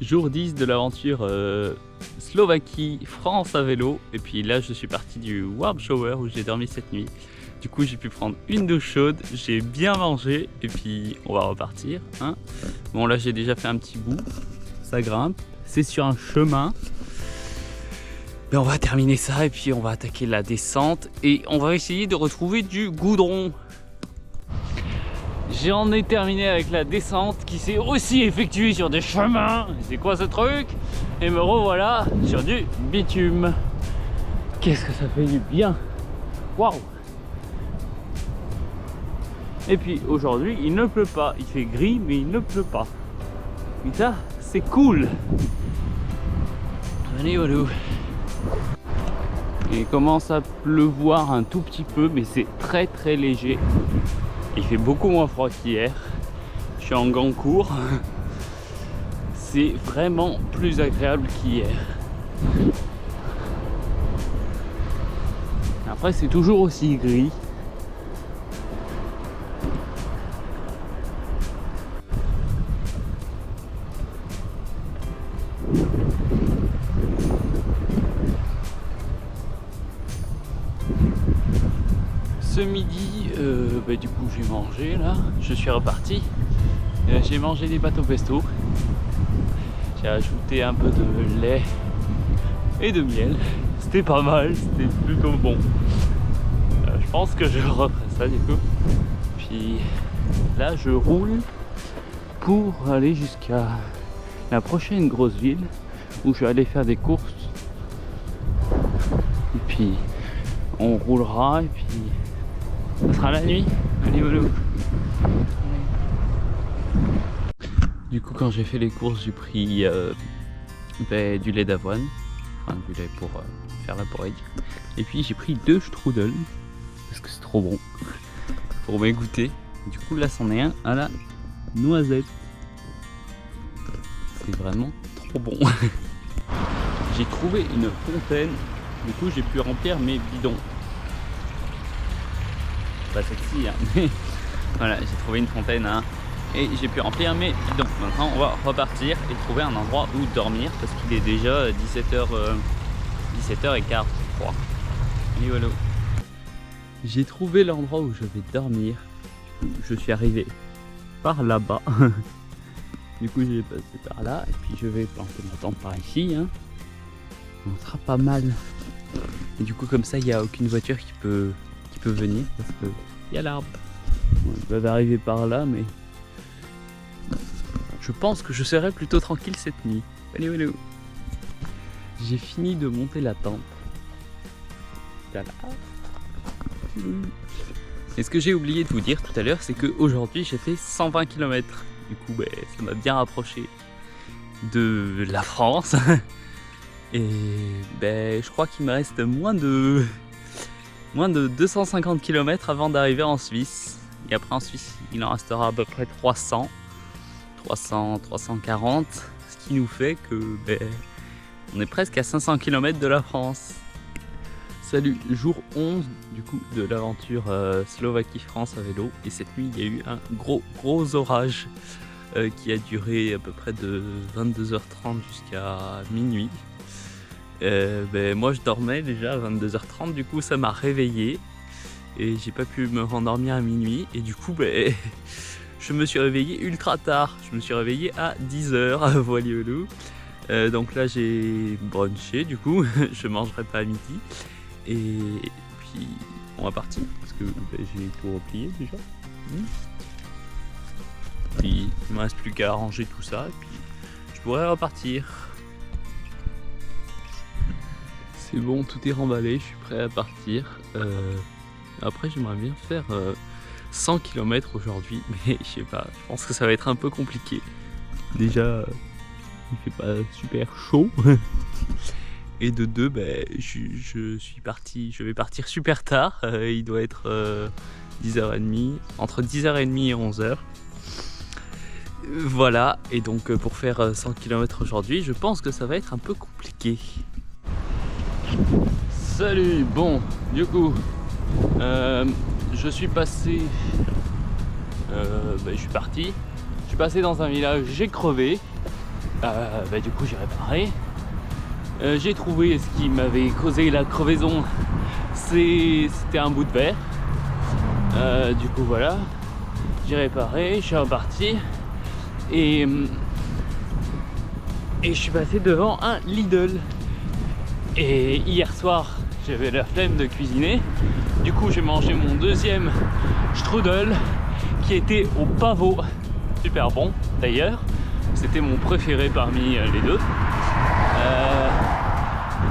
jour 10 de l'aventure Slovaquie-France à vélo. Et puis là je suis parti du warm shower où j'ai dormi cette nuit. Du coup j'ai pu prendre une douche chaude, j'ai bien mangé et puis on va repartir, hein. Bon là j'ai déjà fait un petit bout, ça grimpe, c'est sur un chemin. Mais on va terminer ça et puis on va attaquer la descente et on va essayer de retrouver du goudron. J'en ai terminé avec la descente qui s'est aussi effectuée sur des chemins. C'est quoi ce truc? Et me revoilà sur du bitume. Qu'est-ce que ça fait du bien! Waouh! Et puis aujourd'hui il ne pleut pas, il fait gris mais il ne pleut pas. Et ça c'est cool. Allez voilà. Il commence à pleuvoir un tout petit peu mais c'est très très léger. Il fait beaucoup moins froid qu'hier. Je suis en gants courts. C'est vraiment plus agréable qu'hier. Après c'est toujours aussi gris. Ce midi, du coup j'ai mangé là, je suis reparti. J'ai mangé des pâtes au pesto. J'ai ajouté un peu de lait et de miel. C'était pas mal, c'était plutôt bon. Je pense que je referai ça du coup. Puis là je roule pour aller jusqu'à la prochaine grosse ville où je vais aller faire des courses. Et puis on roulera et puis ça sera la nuit. Allez, voilà. Du coup, quand j'ai fait les courses, j'ai pris du lait d'avoine, enfin du lait pour faire la porridge. Et puis j'ai pris 2 strudels parce que c'est trop bon pour mes goûter. Du coup, là, c'en est un à la noisette. C'est vraiment trop bon. J'ai trouvé une fontaine. Du coup, j'ai pu remplir mes bidons. Pas sexy, hein, mais voilà, j'ai trouvé une fontaine, hein, et j'ai pu remplir mes bidons. Maintenant on va repartir et trouver un endroit où dormir parce qu'il est déjà 17h15 je crois. Et voilà. J'ai trouvé l'endroit où je vais dormir. Je suis arrivé par là-bas. Du coup j'ai passé par là et puis je vais planter ma tente par ici, hein. On sera pas mal. Et du coup comme ça il n'y a aucune voiture qui peut venir parce que il y a l'arbre. Bon, je vais arriver par là mais je pense que je serai plutôt tranquille cette nuit. Allez, allez. J'ai fini de monter la tente. Et ce que j'ai oublié de vous dire tout à l'heure, c'est qu'aujourd'hui j'ai fait 120 km. Du coup ça m'a bien rapproché de la France. Et je crois qu'il me reste moins de 250 km avant d'arriver en Suisse. Et après en Suisse, il en restera à peu près 340. Ce qui nous fait que on est presque à 500 km de la France. Salut, jour 11 du coup de l'aventure Slovaquie-France à vélo. Et cette nuit, il y a eu un gros orage qui a duré à peu près de 22h30 jusqu'à minuit. Moi je dormais déjà à 22h30, du coup ça m'a réveillé et j'ai pas pu me rendormir à minuit et du coup je me suis réveillé ultra tard, je me suis réveillé à 10h. Voilà. Donc là j'ai brunché, du coup je mangerai pas à midi et puis on va partir parce que j'ai tout replié déjà. Puis il me reste plus qu'à ranger tout ça et puis je pourrais repartir. C'est bon, tout est remballé, je suis prêt à partir. Après j'aimerais bien faire 100 km aujourd'hui, mais je sais pas, je pense que ça va être un peu compliqué. Déjà, il fait pas super chaud. Et de deux, je vais partir super tard. Il doit être 10h30, entre 10h30 et 11h. Voilà, et donc pour faire 100 km aujourd'hui, je pense que ça va être un peu compliqué. Salut, bon, du coup, je suis passé, je suis parti, je suis passé dans un village, j'ai crevé, Du coup j'ai réparé. J'ai trouvé ce qui m'avait causé la crevaison, c'était un bout de verre. Du coup voilà, j'ai réparé, je suis reparti et je suis passé devant un Lidl. Et hier soir j'avais la flemme de cuisiner, du coup j'ai mangé mon deuxième strudel qui était au pavot, super bon d'ailleurs, c'était mon préféré parmi les deux.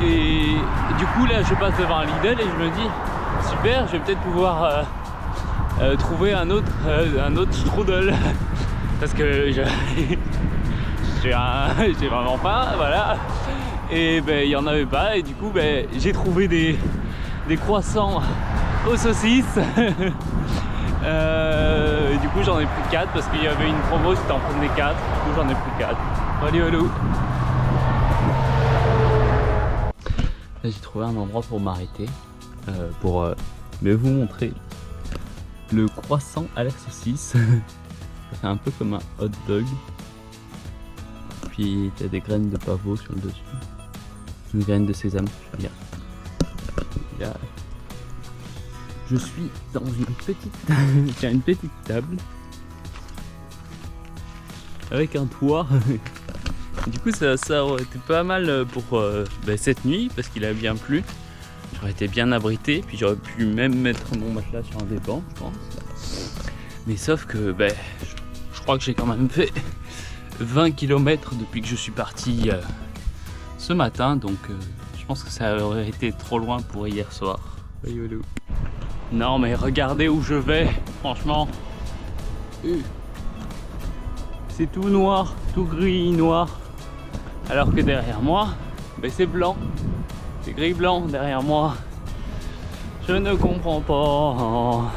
Et du coup là je passe devant un Lidl et je me dis super, je vais peut-être pouvoir trouver un autre strudel parce que j'ai vraiment faim, voilà. Et il n'y en avait pas et du coup j'ai trouvé des croissants aux saucisses. Et du coup j'en ai pris 4 parce qu'il y avait une promo si t'en prenais 4, du coup j'en ai pris 4. Allez, allô. Là j'ai trouvé un endroit pour m'arrêter, pour vous montrer le croissant à la saucisse. Ça fait un peu comme un hot dog. Puis t'as des graines de pavot sur le dessus. Une graine de sésame, je veux dire. Là, je suis dans une petite, j'ai une petite table avec un toit. Du coup ça aurait été pas mal pour cette nuit parce qu'il a bien plu. J'aurais été bien abrité, puis j'aurais pu même mettre mon matelas sur un des bancs, je pense. Mais sauf que je crois que j'ai quand même fait 20 km depuis que je suis parti ce matin, donc je pense que ça aurait été trop loin pour hier soir. Non mais regardez où je vais, franchement. C'est tout noir, tout gris noir. Alors que derrière moi, c'est blanc. C'est gris blanc derrière moi. Je ne comprends pas.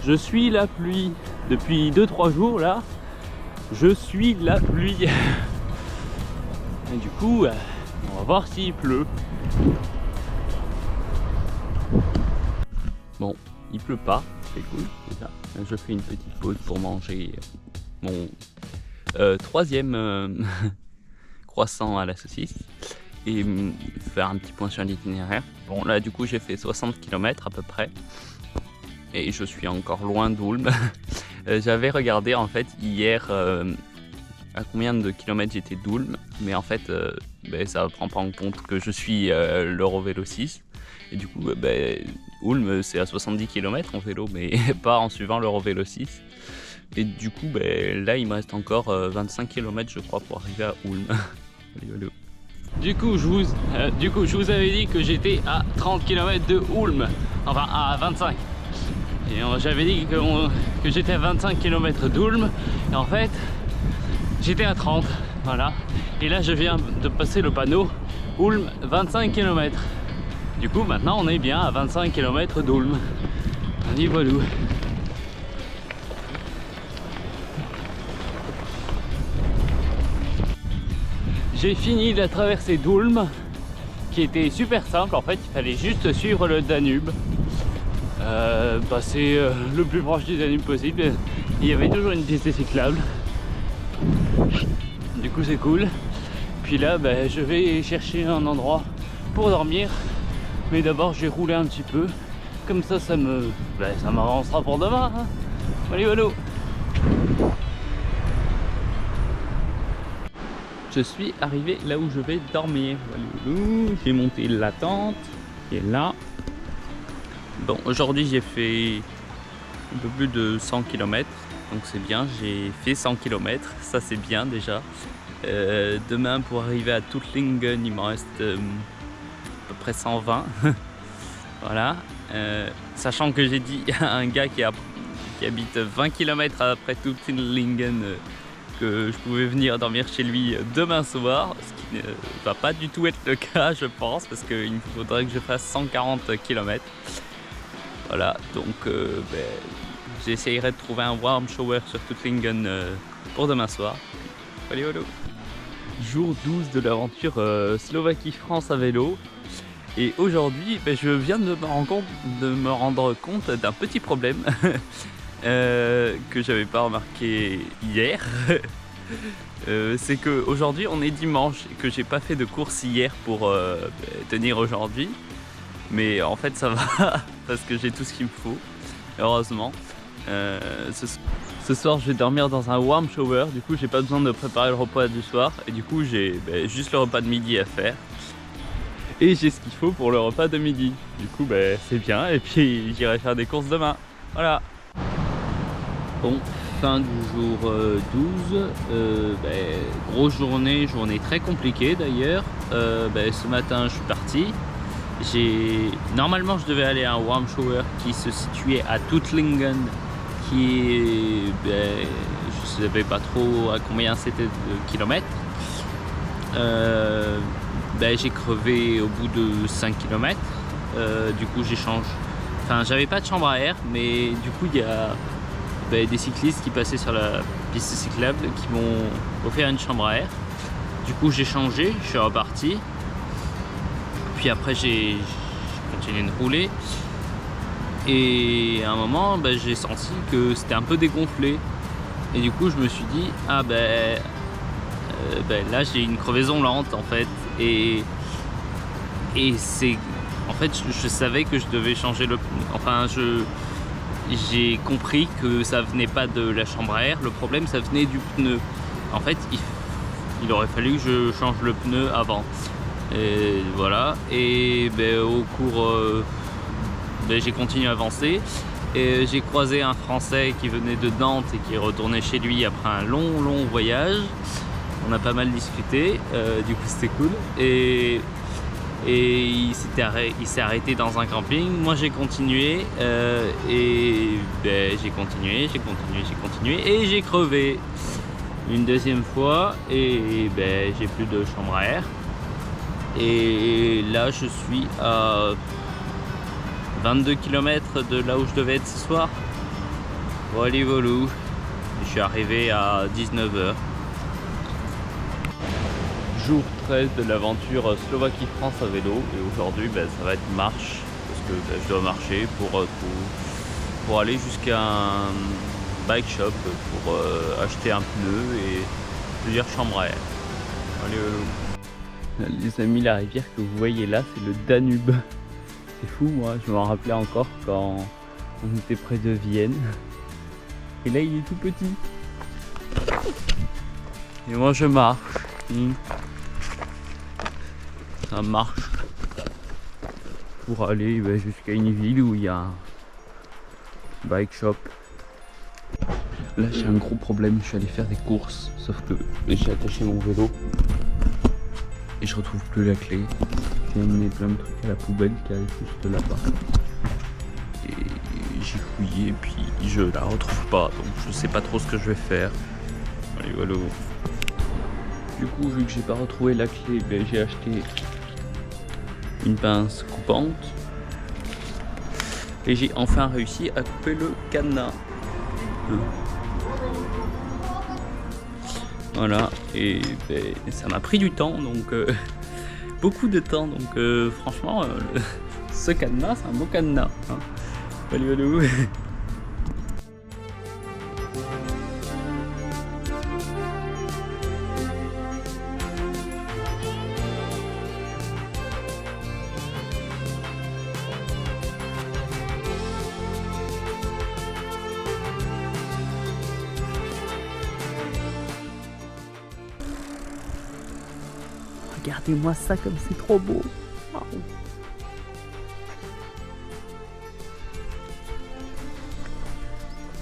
Je suis la pluie. Depuis 2-3 jours là, je suis la pluie. Et du coup, on va voir s'il pleut. Bon, il pleut pas, c'est cool. Déjà. Je fais une petite pause pour manger mon troisième croissant à la saucisse et faire un petit point sur l'itinéraire. Bon là du coup j'ai fait 60 km à peu près et je suis encore loin d'Ulm. J'avais regardé en fait hier à combien de kilomètres j'étais d'Ulm, mais en fait ça prend pas en compte que je suis l'Eurovélo 6 et du coup Ulm c'est à 70 km en vélo mais pas en suivant l'Eurovélo 6. Et du coup, là, il me reste encore 25 km, je crois, pour arriver à Ulm. Du coup, je vous avais dit que j'étais à 30 km de Ulm. Enfin, à 25. Et j'avais dit que j'étais à 25 km d'Ulm. Et en fait, j'étais à 30. Voilà. Et là, je viens de passer le panneau Ulm 25 km. Du coup, maintenant, on est bien à 25 km d'Ulm. Allez, voilà. J'ai fini la traversée d'Ulm qui était super simple. En fait, il fallait juste suivre le Danube, passer le plus proche du Danube possible. Il y avait toujours une piste cyclable. Du coup, c'est cool. Puis là, je vais chercher un endroit pour dormir. Mais d'abord, je vais rouler un petit peu. Comme ça, ça m'avancera pour demain. Hein. Allez, voilà. Je suis arrivé là où je vais dormir. J'ai monté la tente qui est là. Bon, aujourd'hui j'ai fait un peu plus de 100 km, donc c'est bien. J'ai fait 100 km, ça c'est bien déjà. Demain pour arriver à Tuttlingen, il m'en reste à peu près 120. Voilà. Sachant que j'ai dit à un gars qui habite 20 km après Tuttlingen que je pouvais venir dormir chez lui demain soir, ce qui ne va pas du tout être le cas je pense, parce qu'il me faudrait que je fasse 140 km. Voilà, donc j'essayerai de trouver un warm shower sur Tuttlingen pour demain soir. Allez, allô. Jour 12 de l'aventure Slovaquie-France à vélo. Et aujourd'hui, je viens de me rendre compte d'un petit problème que j'avais pas remarqué hier. c'est qu'aujourd'hui on est dimanche et que j'ai pas fait de course hier pour tenir aujourd'hui. Mais en fait ça va parce que j'ai tout ce qu'il me faut, heureusement. Ce soir je vais dormir dans un warm shower, du coup j'ai pas besoin de préparer le repas du soir. Et du coup j'ai juste le repas de midi à faire. Et j'ai ce qu'il faut pour le repas de midi. Du coup c'est bien, et puis j'irai faire des courses demain. Voilà. Bon, fin du jour 12, grosse journée très compliquée d'ailleurs. Ce matin je suis parti. Normalement je devais aller à un warm shower qui se situait à Tuttlingen, qui est, je ne savais pas trop à combien c'était de kilomètres. J'ai crevé au bout de 5 km. Du coup j'échange. Enfin, j'avais pas de chambre à air, mais du coup il y a des cyclistes qui passaient sur la piste cyclable qui m'ont offert une chambre à air. Du coup j'ai changé, je suis reparti. Puis après j'ai continué de rouler. Et à un moment j'ai senti que c'était un peu dégonflé. Et du coup je me suis dit là j'ai une crevaison lente en fait. Et c'est... En fait je savais que je devais changer le pneu. Enfin j'ai compris que ça venait pas de la chambre à air, le problème ça venait du pneu. En fait il aurait fallu que je change le pneu avant. Et voilà, et au cours j'ai continué à avancer et j'ai croisé un Français qui venait de Nantes et qui retournait chez lui après un long voyage. On a pas mal discuté, du coup c'était cool. Et il s'est arrêté dans un camping. Moi j'ai continué j'ai continué et j'ai crevé une deuxième fois et j'ai plus de chambre à air. Et là je suis à 22 km de là où je devais être ce soir. Voilà. Je suis arrivé à 19h. Jour 13 de l'aventure Slovaquie-France à vélo. Et aujourd'hui ça va être marche. Parce que je dois marcher pour aller jusqu'à un bike shop pour acheter un pneu et plusieurs chambres à air. Allez. Les amis, la rivière que vous voyez là, c'est le Danube. C'est fou, moi, je m'en rappelais encore quand on était près de Vienne. Et là, il est tout petit. Et moi, je marche. Ça marche pour aller jusqu'à une ville où il y a un bike shop. Là, j'ai un gros problème. Je suis allé faire des courses, sauf que j'ai attaché mon vélo. Et je retrouve plus la clé. J'ai amené plein de trucs à la poubelle qui est juste là-bas. Et j'ai fouillé et puis je la retrouve pas. Donc je sais pas trop ce que je vais faire. Allez, voilà. Du coup, vu que j'ai pas retrouvé la clé, j'ai acheté une pince coupante. Et j'ai enfin réussi à couper le cadenas. Voilà, et ça m'a pris du temps, donc beaucoup de temps, donc franchement, ce cadenas, c'est un beau cadenas. Hein. Valou. Regardez-moi ça comme c'est trop beau. Wow.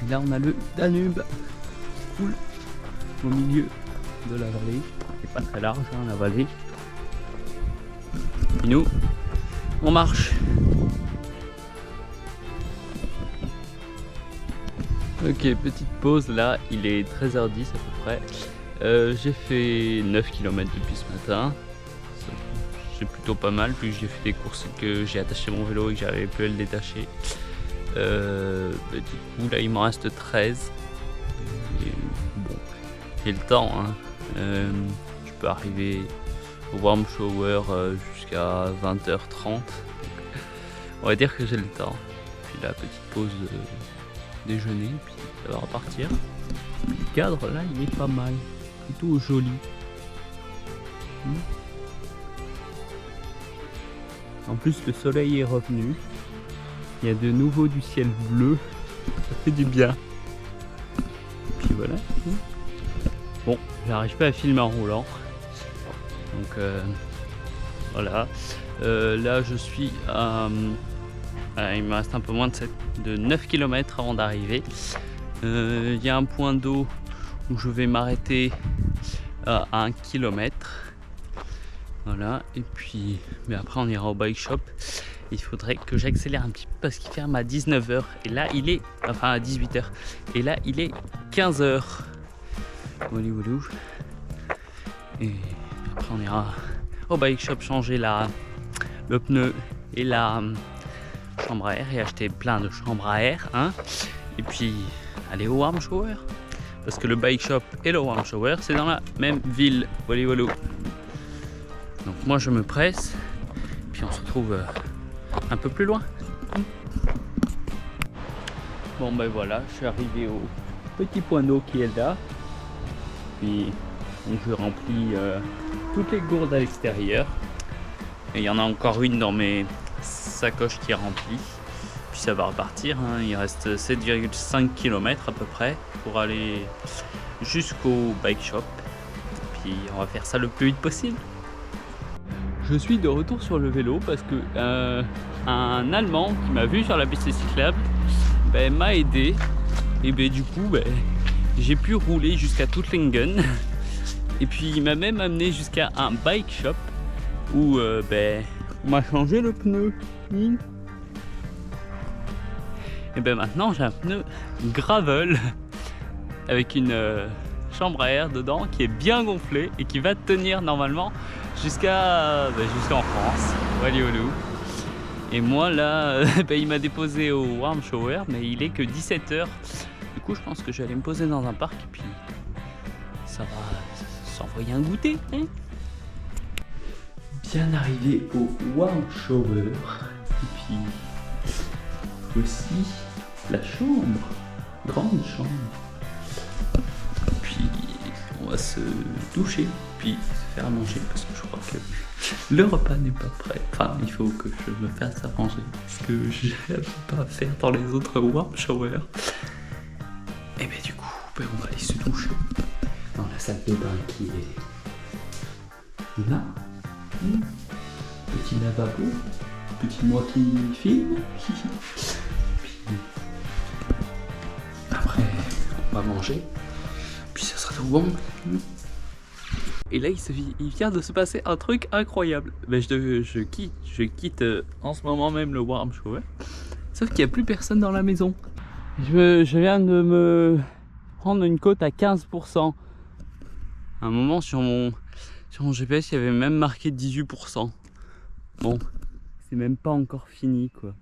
Et là on a le Danube. Cool. Au milieu de la vallée. C'est pas très large hein, la vallée. Et nous, on marche. Ok, petite pause là, il est 13h10 à peu près. J'ai fait 9 km depuis ce matin. C'est plutôt mal vu que j'ai fait des courses et que j'ai attaché mon vélo et que j'arrivais plus à le détacher. Du coup là il m'en reste 13. Et, bon, j'ai le temps hein. Je peux arriver au warm shower jusqu'à 20h30. On va dire que j'ai le temps. Puis la petite pause déjeuner, puis ça va repartir. Le cadre là il est pas mal. plutôt joli. En plus le soleil est revenu. Il y a de nouveau du ciel bleu. Ça fait du bien. Et puis voilà. Bon, j'arrive pas à filmer en roulant. Donc voilà. Là je suis à... il me reste un peu moins de 9 km avant d'arriver. Il y a un point d'eau où je vais m'arrêter à 1 km. Voilà, et puis mais après on ira au bike shop. Il faudrait que j'accélère un petit peu parce qu'il ferme à 19h. Et là il est, enfin à 18h. Et là il est 15h. Voilà. Et après on ira au bike shop changer le pneu et la chambre à air et acheter plein de chambres à air. Hein. Et puis aller au warm shower. Parce que le bike shop et le warm shower c'est dans la même ville. Voilà. Donc moi je me presse, puis on se retrouve un peu plus loin. Bon ben voilà, je suis arrivé au petit point d'eau qui est là. Puis je remplis toutes les gourdes à l'extérieur. Et il y en a encore une dans mes sacoches qui est remplie. Puis ça va repartir, hein. Il reste 7,5 km à peu près pour aller jusqu'au bike shop. Puis on va faire ça le plus vite possible. Je suis de retour sur le vélo parce que un Allemand qui m'a vu sur la piste cyclable m'a aidé et du coup j'ai pu rouler jusqu'à Tuttlingen et puis il m'a même amené jusqu'à un bike shop où on m'a changé le pneu. Et maintenant j'ai un pneu gravel avec une chambre à air dedans qui est bien gonflée et qui va tenir normalement jusqu'en France. Voilà. Et moi là, il m'a déposé au warm shower, mais il est que 17h. Du coup, je pense que je vais aller me poser dans un parc et puis ça va s'envoyer un goûter. Hein. Bien arrivé au warm shower. Et puis voici la chambre, grande chambre. Puis on va se doucher, puis se faire à manger parce que je crois que le repas n'est pas prêt. Enfin, il faut que je me fasse à manger parce que je n'aime pas faire dans les autres warm showers. Et du coup, on va aller se doucher dans la salle de bain qui est là. Petit lavabo, petit moi qui filme. Puis après, on va manger. Puis ça sera tout bon. Et là, il vient de se passer un truc incroyable. Je quitte en ce moment même le warm shower. Sauf qu'il n'y a plus personne dans la maison. Je viens de me prendre une cote à 15%. À un moment sur mon GPS, il y avait même marqué 18%. Bon, c'est même pas encore fini quoi.